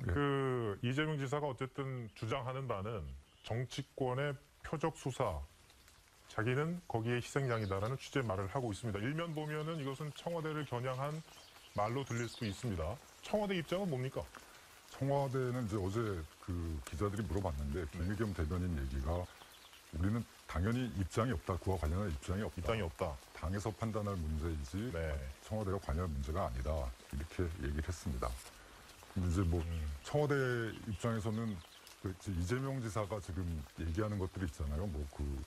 그 이재명 지사가 어쨌든 주장하는 바는 정치권의 표적 수사, 자기는 거기에 희생양이다라는 취지의 말을 하고 있습니다. 일면 보면은 이것은 청와대를 겨냥한 말로 들릴 수도 있습니다. 청와대 입장은 뭡니까? 청와대는 이제 어제 그 기자들이 물어봤는데 김의겸 대변인 얘기가 우리는 당연히 입장이 없다. 그와 관련한 입장이 없다. 입장이 없다. 당에서 판단할 문제이지 네. 청와대가 관여할 문제가 아니다. 이렇게 얘기를 했습니다. 근데 이제 뭐 청와대 입장에서는 그 이재명 지사가 지금 얘기하는 것들이 있잖아요. 뭐 그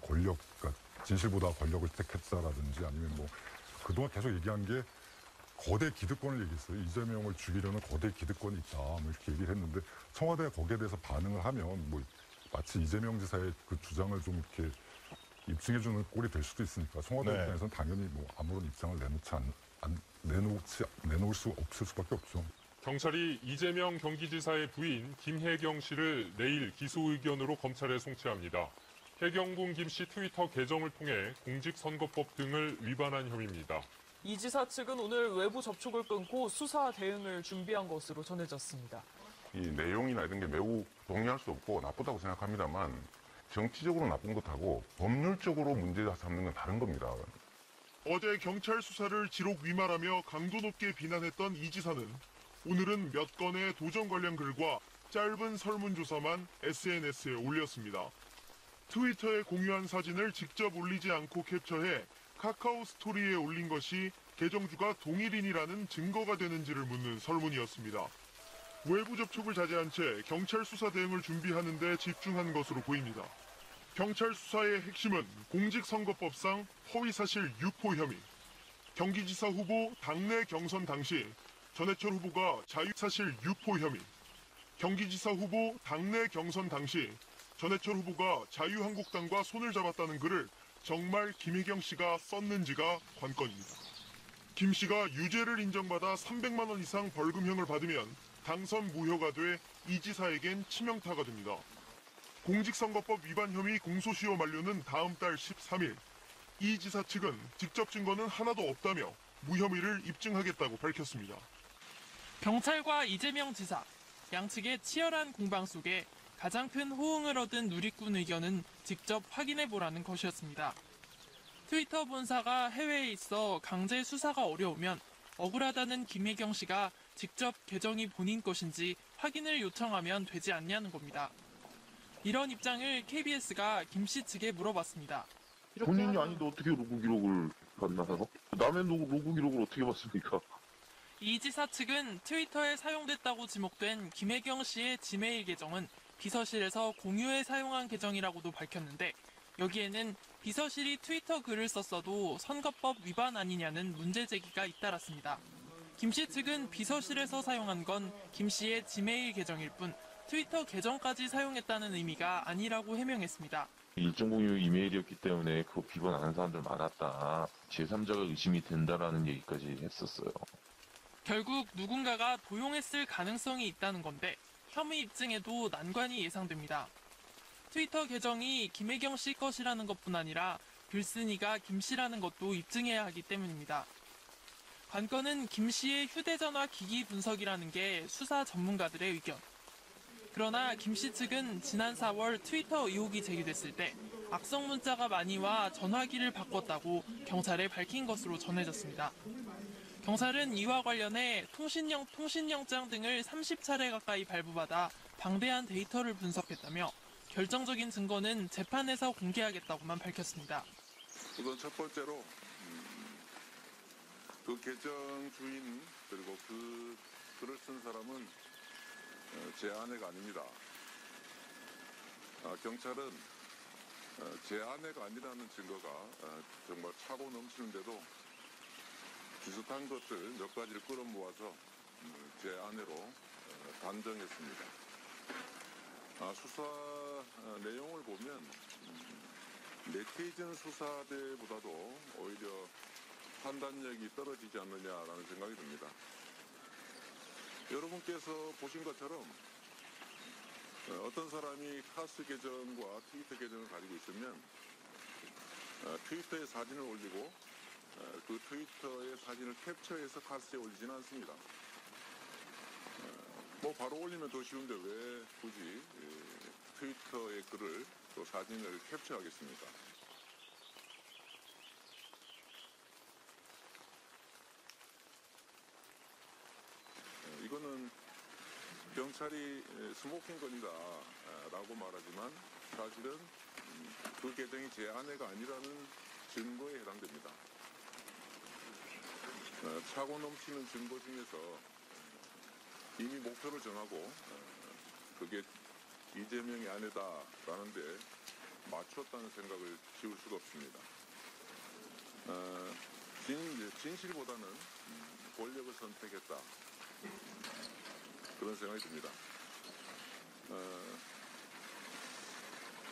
권력, 그러니까 진실보다 권력을 택했다라든지 아니면 뭐 그동안 계속 얘기한 게 거대 기득권을 얘기했어요. 이재명을 죽이려는 거대 기득권이 있다. 뭐 이렇게 얘기를 했는데 청와대가 거기에 대해서 반응을 하면 뭐 마치 이재명 지사의 그 주장을 좀 이렇게 입증해주는 꼴이 될 수도 있으니까 청와대 네. 입장에서는 당연히 뭐 아무런 입장을 내놓을 수 없을 수밖에 없죠. 경찰이 이재명 경기지사의 부인 김혜경 씨를 내일 기소 의견으로 검찰에 송치합니다. 혜경군 김 씨 트위터 계정을 통해 공직선거법 등을 위반한 혐의입니다. 이 지사 측은 오늘 외부 접촉을 끊고 수사 대응을 준비한 것으로 전해졌습니다. 이 내용이나 이런 게 매우 동의할 수 없고 나쁘다고 생각합니다만 정치적으로 나쁜 것하고 법률적으로 문제 삼는 건 다른 겁니다. 어제 경찰 수사를 지록 위반하며 강도 높게 비난했던 이 지사는 오늘은 몇 건의 도전 관련 글과 짧은 설문조사만 SNS에 올렸습니다. 트위터에 공유한 사진을 직접 올리지 않고 캡처해 카카오 스토리에 올린 것이 계정주가 동일인이라는 증거가 되는지를 묻는 설문이었습니다. 외부 접촉을 자제한 채 경찰 수사 대응을 준비하는 데 집중한 것으로 보입니다. 경찰 수사의 핵심은 공직선거법상 허위사실 유포 혐의, 경기지사 후보 당내 경선 당시 전해철 후보가 자유사실 유포 혐의, 경기지사 후보 당내 경선 당시 전해철 후보가 자유한국당과 손을 잡았다는 글을 정말 김혜경 씨가 썼는지가 관건입니다. 김 씨가 유죄를 인정받아 300만 원 이상 벌금형을 받으면 당선 무효가 돼 이 지사에겐 치명타가 됩니다. 공직선거법 위반 혐의 공소시효 만료는 다음 달 13일. 이 지사 측은 직접 증거는 하나도 없다며 무혐의를 입증하겠다고 밝혔습니다. 경찰과 이재명 지사, 양측의 치열한 공방 속에 가장 큰 호응을 얻은 누리꾼 의견은 직접 확인해보라는 것이었습니다. 트위터 본사가 해외에 있어 강제 수사가 어려우면 억울하다는 김혜경 씨가 직접 계정이 본인 것인지 확인을 요청하면 되지 않냐는 겁니다. 이런 입장을 KBS가 김 씨 측에 물어봤습니다. 본인이 아닌데 어떻게 로그 기록을 봤나요? 남의 로그 기록을 어떻게 봤습니까? 이 지사 측은 트위터에 사용됐다고 지목된 김혜경 씨의 지메일 계정은 비서실에서 공유해 사용한 계정이라고도 밝혔는데 여기에는 비서실이 트위터 글을 썼어도 선거법 위반 아니냐는 문제 제기가 잇따랐습니다. 김 씨 측은 비서실에서 사용한 건 김 씨의 지메일 계정일 뿐 트위터 계정까지 사용했다는 의미가 아니라고 해명했습니다. 일정 공유 이메일이었기 때문에 그거 비번 안 하는 사람들 많았다. 제3자가 의심이 된다라는 얘기까지 했었어요. 결국 누군가가 도용했을 가능성이 있다는 건데 혐의 입증에도 난관이 예상됩니다. 트위터 계정이 김혜경 씨 것이라는 것뿐 아니라 글쓴이가 김 씨라는 것도 입증해야 하기 때문입니다. 관건은 김 씨의 휴대전화 기기 분석이라는 게 수사 전문가들의 의견. 그러나 김 씨 측은 지난 4월 트위터 의혹이 제기됐을 때 악성 문자가 많이 와 전화기를 바꿨다고 경찰에 밝힌 것으로 전해졌습니다. 경찰은 이와 관련해 통신영장 등을 30차례 가까이 발부받아 방대한 데이터를 분석했다며 결정적인 증거는 재판에서 공개하겠다고만 밝혔습니다. 우선 첫 번째로 그 계정 주인 그리고 그 글을 쓴 사람은 제 아내가 아닙니다. 경찰은 제 아내가 아니라는 증거가 정말 차고 넘치는데도 비슷한 것들 몇 가지를 끌어모아서 제 아내로 단정했습니다. 수사 내용을 보면 네티즌 수사대보다도 오히려 판단력이 떨어지지 않느냐라는 생각이 듭니다. 여러분께서 보신 것처럼 어떤 사람이 카스 계정과 트위터 계정을 가지고 있으면 트위터에 사진을 올리고 그 트위터의 사진을 캡처해서 카스에 올리지는 않습니다. 뭐 바로 올리면 더 쉬운데 왜 굳이 트위터의 글을 또 사진을 캡처하겠습니까? 이거는 경찰이 스모킹건이다 라고 말하지만 사실은 그 계정이 제 아내가 아니라는 증거에 해당됩니다. 차고 넘치는 증거 중에서 이미 목표를 정하고 그게 이재명의 아내다라는데 맞췄다는 생각을 지울 수가 없습니다. 진실보다는 권력을 선택했다. 그런 생각이 듭니다.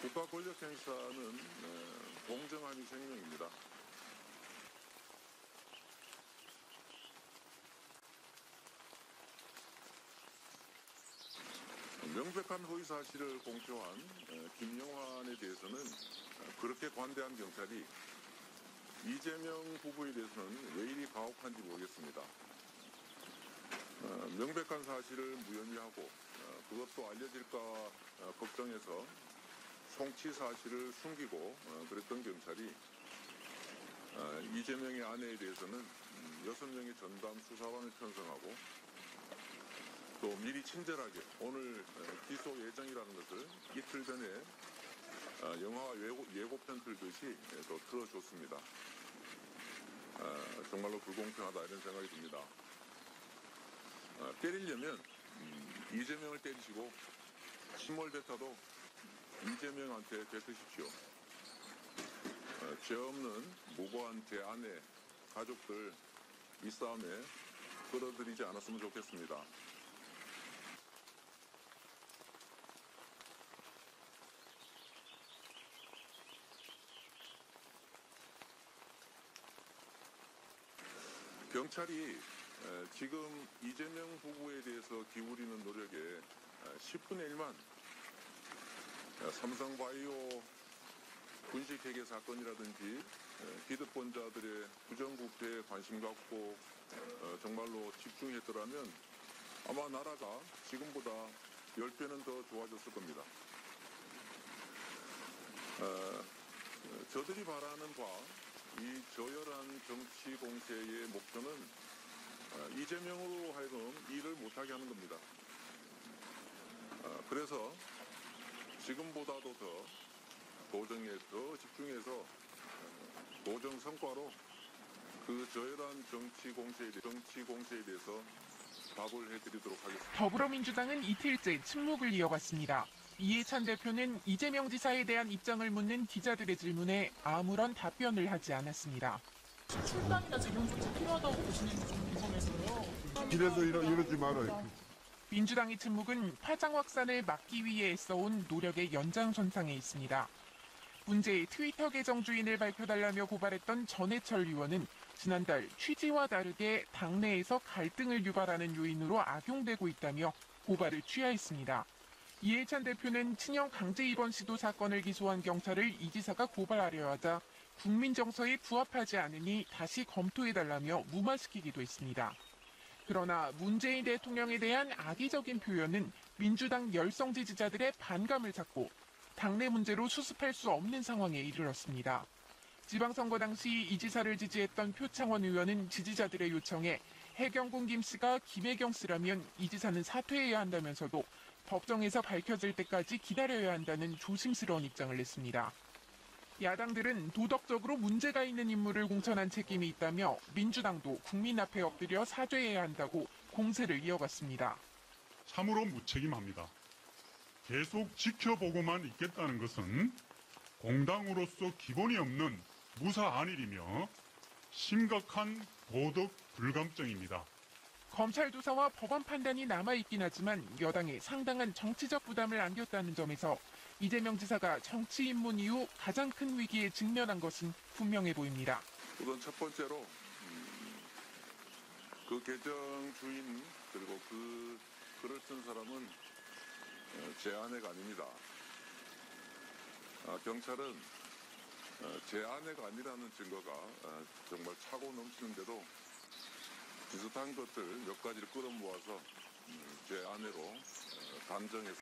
국가 권력 행사는 공정함이 생명입니다. 명백한 허위 사실을 공표한 김영환에 대해서는 그렇게 관대한 경찰이 이재명 후보에 대해서는 왜 이리 가혹한지 모르겠습니다. 명백한 사실을 무혐의하고 그것도 알려질까 걱정해서 송치 사실을 숨기고 그랬던 경찰이 이재명의 아내에 대해서는 6명의 전담 수사관을 편성하고 또 미리 친절하게 오늘 기소 예정이라는 것을 이틀 전에 영화 예고편 틀듯이 또 틀어줬습니다. 정말로 불공평하다 이런 생각이 듭니다. 때리려면 이재명을 때리시고 침몰대타도 이재명한테 뱉으십시오. 죄 없는 무고한 제 아내, 가족들 이 싸움에 끌어들이지 않았으면 좋겠습니다. 경찰이 지금 이재명 후보에 대해서 기울이는 노력에 10분의 1만 삼성바이오 분식회계 사건이라든지 기득권자들의 부정부패에 관심 갖고 정말로 집중했더라면 아마 나라가 지금보다 10배는 더 좋아졌을 겁니다. 저들이 바라는 바 이 저열한 정치 공세의 목표는 이재명으로 하여금 일을 못하게 하는 겁니다. 그래서 지금보다도 더 도정에 더 집중해서 도정 성과로 그 저열한 정치 공세에 대해서 답을 해드리도록 하겠습니다. 더불어민주당은 이틀째 침묵을 이어갔습니다. 이해찬 대표는 이재명 지사에 대한 입장을 묻는 기자들의 질문에 아무런 답변을 하지 않았습니다. 출당이나 재명 조치 필요하다고 보시는지 좀 궁금해서요. 이래서 이러지 말아요. 민주당의 침묵은 파장 확산을 막기 위해 애써온 노력의 연장선상에 있습니다. 문제의 트위터 계정 주인을 밝혀달라며 고발했던 전해철 의원은 지난달 취지와 다르게 당내에서 갈등을 유발하는 요인으로 악용되고 있다며 고발을 취하했습니다. 이해찬 대표는 친형 강제 입원 시도 사건을 기소한 경찰을 이 지사가 고발하려 하자 국민 정서에 부합하지 않으니 다시 검토해달라며 무마시키기도 했습니다. 그러나 문재인 대통령에 대한 악의적인 표현은 민주당 열성 지지자들의 반감을 샀고 당내 문제로 수습할 수 없는 상황에 이르렀습니다. 지방선거 당시 이 지사를 지지했던 표창원 의원은 지지자들의 요청에 해경군 김 씨가 김혜경 씨라면 이 지사는 사퇴해야 한다면서도 법정에서 밝혀질 때까지 기다려야 한다는 조심스러운 입장을 냈습니다. 야당들은 도덕적으로 문제가 있는 인물을 공천한 책임이 있다며 민주당도 국민 앞에 엎드려 사죄해야 한다고 공세를 이어갔습니다. 참으로 무책임합니다. 계속 지켜보고만 있겠다는 것은 공당으로서 기본이 없는 무사안일이며 심각한 도덕 불감증입니다. 검찰 조사와 법원 판단이 남아있긴 하지만 여당에 상당한 정치적 부담을 안겼다는 점에서 이재명 지사가 정치 입문 이후 가장 큰 위기에 직면한 것은 분명해 보입니다. 우선 첫 번째로 그 계정 주인 그리고 그 글을 쓴 사람은 제 아내가 아닙니다. 경찰은 제 아내가 아니라는 증거가 정말 차고 넘치는데도 비슷한 것들 몇 가지를 끌어모아서 제 아내로 단정해서